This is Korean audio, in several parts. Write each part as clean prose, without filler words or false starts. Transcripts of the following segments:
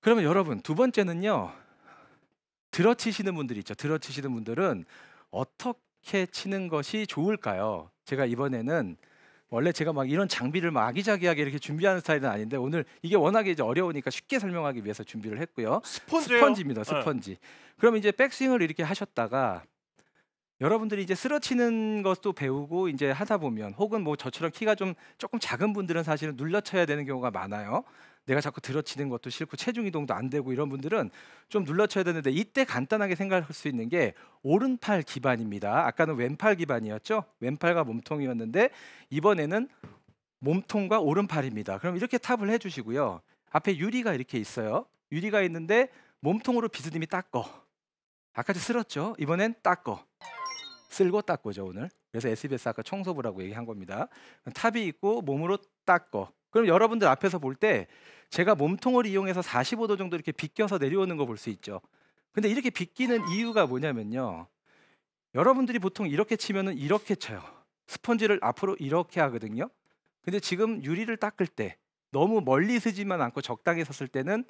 그러면 여러분 두 번째는요. 들어치시는 분들이 있죠. 들어치시는 분들은 어떻게 치는 것이 좋을까요? 제가 이번에는 원래 제가 막 이런 장비를 막 아기자기하게 이렇게 준비하는 스타일은 아닌데 오늘 이게 워낙에 이제 어려우니까 쉽게 설명하기 위해서 준비를 했고요. 스펀지예요? 스펀지입니다. 네. 스펀지. 그럼 이제 백스윙을 이렇게 하셨다가 여러분들이 이제 쓰러치는 것도 배우고 이제 하다 보면 혹은 뭐 저처럼 키가 좀 조금 작은 분들은 사실은 눌러 쳐야 되는 경우가 많아요. 내가 자꾸 들어치는 것도 싫고 체중 이동도 안 되고 이런 분들은 좀 눌러 쳐야 되는데 이때 간단하게 생각할 수 있는 게 오른팔 기반입니다. 아까는 왼팔 기반이었죠. 왼팔과 몸통이었는데 이번에는 몸통과 오른팔입니다. 그럼 이렇게 탑을 해주시고요. 앞에 유리가 이렇게 있어요. 유리가 있는데 몸통으로 비스듬히 닦어. 아까도 쓸었죠. 이번엔 닦어. 쓸고 닦고죠 오늘. 그래서 SBS 아까 청소부라고 얘기한 겁니다. 탑이 있고 몸으로 닦어. 그럼 여러분들 앞에서 볼 때 제가 몸통을 이용해서 45도 정도 이렇게 비껴서 내려오는 거 볼 수 있죠. 근데 이렇게 비끼는 이유가 뭐냐면요. 여러분들이 보통 이렇게 치면은 이렇게 쳐요. 스펀지를 앞으로 이렇게 하거든요. 근데 지금 유리를 닦을 때 너무 멀리 서지만 않고 적당히 섰을 때는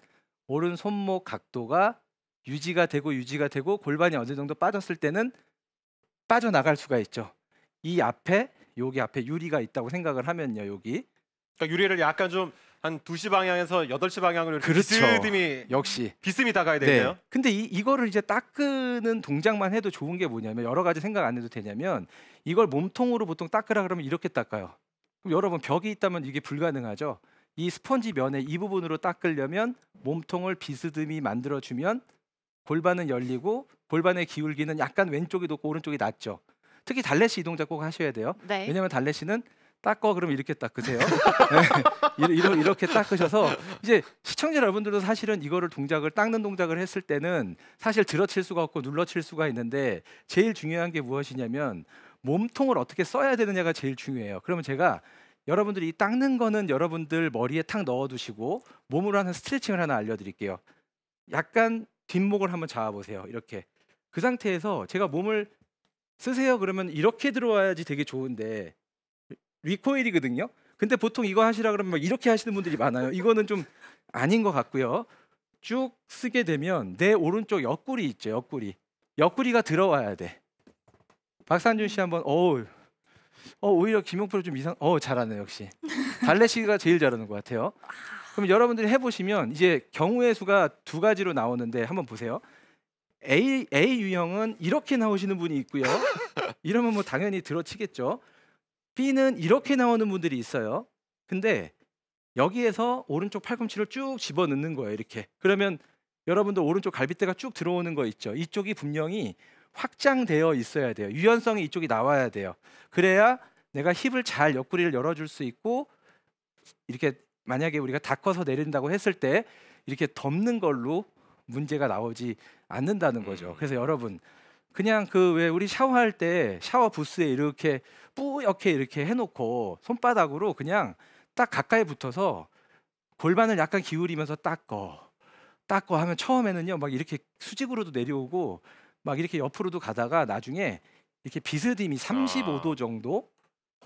오른 손목 각도가 유지가 되고 골반이 어느 정도 빠졌을 때는 빠져나갈 수가 있죠. 이 앞에 여기 앞에 유리가 있다고 생각을 하면요. 여기 그러니까 유리를 약간 좀 한 2시 방향에서 8시 방향으로 이렇게 그렇죠. 비스듬히 역시 비스듬히 다가야 되네요. 네. 근데 이거를 이제 닦는 동작만 해도 좋은 게 뭐냐면 여러 가지 생각 안 해도 되냐면 이걸 몸통으로 보통 닦으라 그러면 이렇게 닦아요. 그럼 여러분 벽이 있다면 이게 불가능하죠. 이 스펀지 면에 이 부분으로 닦으려면 몸통을 비스듬히 만들어 주면 골반은 열리고 골반의 기울기는 약간 왼쪽이 높고 오른쪽이 낮죠. 특히 달래시 이 동작 꼭 하셔야 돼요. 네. 왜냐면 달래시는 닦어 그러면 이렇게 닦으세요. 네. 이렇게 닦으셔서 이제 시청자 여러분들도 사실은 이거를 동작을 닦는 동작을 했을 때는 사실 들어칠 수가 없고 눌러칠 수가 있는데 제일 중요한 게 무엇이냐면 몸통을 어떻게 써야 되느냐가 제일 중요해요. 그러면 제가 여러분들이 이 닦는 거는 여러분들 머리에 탁 넣어두시고 몸으로 하는 스트레칭을 하나 알려드릴게요. 약간 뒷목을 한번 잡아보세요. 이렇게 그 상태에서 제가 몸을 쓰세요 그러면 이렇게 들어와야지 되게 좋은데 리코일이거든요. 근데 보통 이거 하시라 그러면 막 이렇게 하시는 분들이 많아요. 이거는 좀 아닌 것 같고요. 쭉 쓰게 되면 내 오른쪽 옆구리 있죠. 옆구리가 들어와야 돼. 박산준 씨 한번 오히려 김용표로 좀 잘하네 역시. 달래시가 제일 잘하는 것 같아요. 그럼 여러분들이 해보시면 이제 경우의 수가 두 가지로 나오는데 한번 보세요. A 유형은 이렇게 나오시는 분이 있고요. 이러면 뭐 당연히 들어치겠죠. B는 이렇게 나오는 분들이 있어요. 근데 여기에서 오른쪽 팔꿈치를 쭉 집어넣는 거예요. 이렇게. 그러면 여러분들 오른쪽 갈비뼈가 쭉 들어오는 거 있죠. 이쪽이 분명히 확장되어 있어야 돼요. 유연성이 이쪽이 나와야 돼요. 그래야 내가 힙을 잘 옆구리를 열어줄 수 있고 이렇게 만약에 우리가 닦아서 내린다고 했을 때 이렇게 덮는 걸로 문제가 나오지 않는다는 거죠. 그래서 여러분 그냥 그 왜 우리 샤워할 때 샤워 부스에 이렇게 뿌옇게 이렇게 해놓고 손바닥으로 그냥 딱 가까이 붙어서 골반을 약간 기울이면서 닦어 하면 처음에는요 막 이렇게 수직으로도 내려오고 막 이렇게 옆으로도 가다가 나중에 이렇게 비스듬히 35도 정도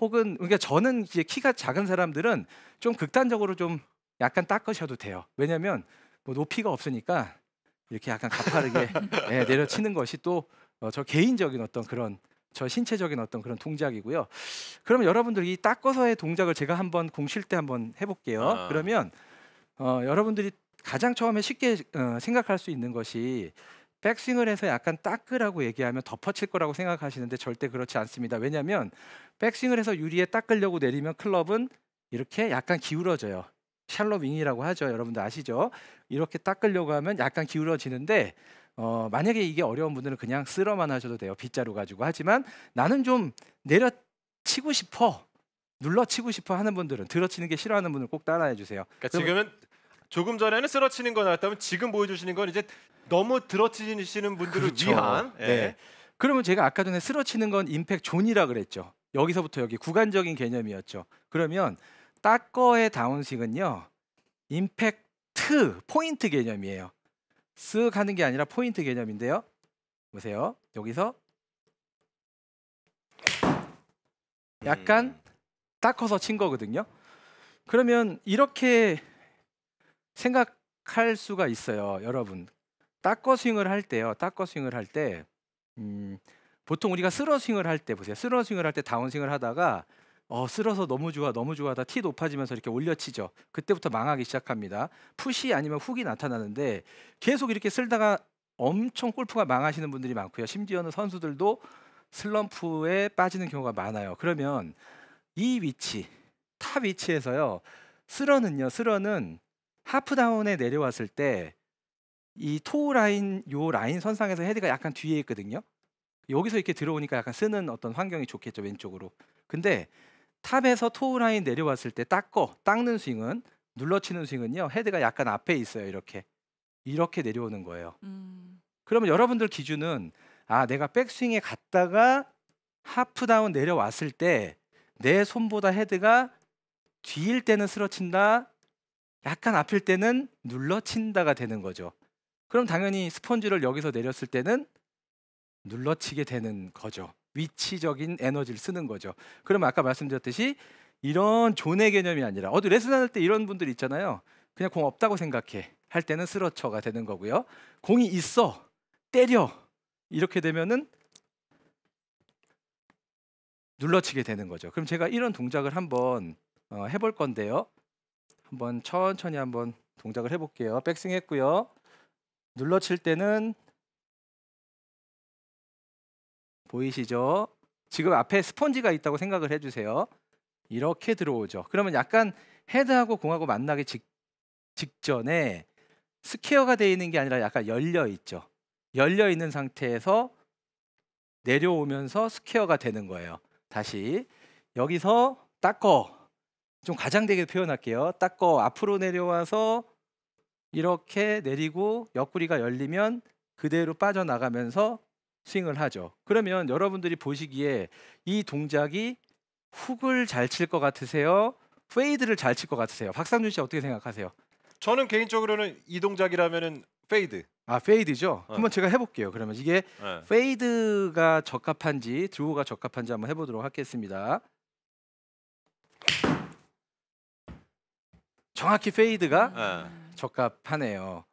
혹은 그러니까 저는 이제 키가 작은 사람들은 좀 극단적으로 좀 약간 닦으셔도 돼요. 왜냐하면 뭐 높이가 없으니까 이렇게 약간 가파르게 내려치는 것이 또 저 개인적인 어떤 그런 저 신체적인 어떤 그런 동작이고요. 그러면 여러분들 이 닦아서의 동작을 제가 한번 공 칠 때 한번 해볼게요. 그러면 여러분들이 가장 처음에 쉽게 생각할 수 있는 것이 백스윙을 해서 약간 닦으라고 얘기하면 덮어칠 거라고 생각하시는데 절대 그렇지 않습니다. 왜냐하면 백스윙을 해서 유리에 닦으려고 내리면 클럽은 이렇게 약간 기울어져요. 샬로 윙이라고 하죠. 여러분들 아시죠? 이렇게 닦으려고 하면 약간 기울어지는데 만약에 이게 어려운 분들은 그냥 쓸어만 하셔도 돼요. 빗자루 가지고. 하지만 나는 좀 내려치고 싶어, 눌러치고 싶어 하는 분들은 들어치는 게 싫어하는 분은 꼭 따라해 주세요. 그러니까 지금은 조금 전에는 쓰러치는 거 나왔다면 지금 보여주시는 건 이제 너무 들어치시는 분들을 그렇죠. 위한 네. 그러면 제가 아까 전에 쓰러치는 건 임팩 존이라 그랬죠. 여기서부터 여기 구간적인 개념이었죠. 그러면 따꺼의 다운스윙은요. 임팩트 포인트 개념이에요. 쓱 하는 게 아니라 포인트 개념인데요. 보세요. 여기서 약간 닦아서 친 거거든요. 그러면 이렇게 생각 생각할 수가 있어요, 여러분. 닦어 스윙을 할 때요. 닦어 스윙을 할 때 보통 우리가 쓸어 스윙을 할 때 보세요. 쓸어 스윙을 할 때 다운 스윙을 하다가 쓸어서 너무 좋아 너무 좋아하다 티 높아지면서 이렇게 올려치죠. 그때부터 망하기 시작합니다. 푸시 아니면 훅이 나타나는데 계속 이렇게 쓸다가 엄청 골프가 망하시는 분들이 많고요. 심지어는 선수들도 슬럼프에 빠지는 경우가 많아요. 그러면 이 위치, 탑 위치에서요. 쓸어는 하프 다운에 내려왔을 때 이 토우 라인 요 라인 선상에서 헤드가 약간 뒤에 있거든요. 여기서 이렇게 들어오니까 약간 쓰는 어떤 환경이 좋겠죠, 왼쪽으로. 근데 탑에서 토우 라인 내려왔을 때 닦는 스윙은 눌러치는 스윙은요. 헤드가 약간 앞에 있어요. 이렇게 내려오는 거예요. 그러면 여러분들 기준은 내가 백스윙에 갔다가 하프 다운 내려왔을 때 내 손보다 헤드가 뒤일 때는 쓸어친다. 약간 앞일 때는 눌러친다가 되는 거죠. 그럼 당연히 스펀지를 여기서 내렸을 때는 눌러치게 되는 거죠. 위치적인 에너지를 쓰는 거죠. 그러면 아까 말씀드렸듯이 이런 존의 개념이 아니라 어디 레슨할 때 이런 분들 있잖아요. 그냥 공 없다고 생각해. 할 때는 쓰러쳐가 되는 거고요. 공이 있어. 때려. 이렇게 되면은 눌러치게 되는 거죠. 그럼 제가 이런 동작을 한번 해볼 건데요. 한번 천천히 한번 동작을 해볼게요. 백스윙 했고요. 눌러칠 때는 보이시죠? 지금 앞에 스펀지가 있다고 생각을 해주세요. 이렇게 들어오죠. 그러면 약간 헤드하고 공하고 만나기 직전에 스퀘어가 되어 있는 게 아니라 약간 열려 있죠. 열려 있는 상태에서 내려오면서 스퀘어가 되는 거예요. 다시 여기서 닦어 좀 과장되게 표현할게요. 닦어 앞으로 내려와서 이렇게 내리고 옆구리가 열리면 그대로 빠져나가면서 스윙을 하죠. 그러면 여러분들이 보시기에 이 동작이 훅을 잘 칠 것 같으세요? 페이드를 잘 칠 것 같으세요? 박상준 씨 어떻게 생각하세요? 저는 개인적으로는 이 동작이라면은 페이드. 페이드죠. 한번 제가 해볼게요. 그러면 이게 네. 페이드가 적합한지 드로우가 적합한지 한번 해보도록 하겠습니다. 정확히 페이드가 적합하네요.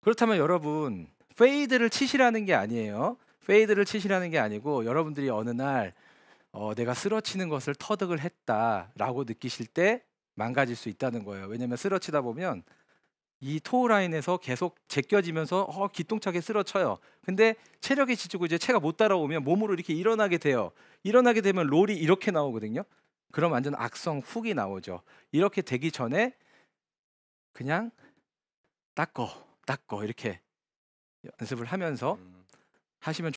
그렇다면 여러분 페이드를 치시라는 게 아니에요. 페이드를 치시라는 게 아니고 여러분들이 어느 날 내가 쓰러치는 것을 터득을 했다라고 느끼실 때 망가질 수 있다는 거예요. 왜냐하면 쓰러치다 보면 이 토우 라인에서 계속 제껴지면서 기똥차게 쓰러쳐요. 근데 체력이 지치고 이제 체가 못 따라오면 몸으로 이렇게 일어나게 돼요. 일어나게 되면 롤이 이렇게 나오거든요. 그럼 완전 악성 훅이 나오죠. 이렇게 되기 전에 그냥 닦어 이렇게 연습을 하면서 하시면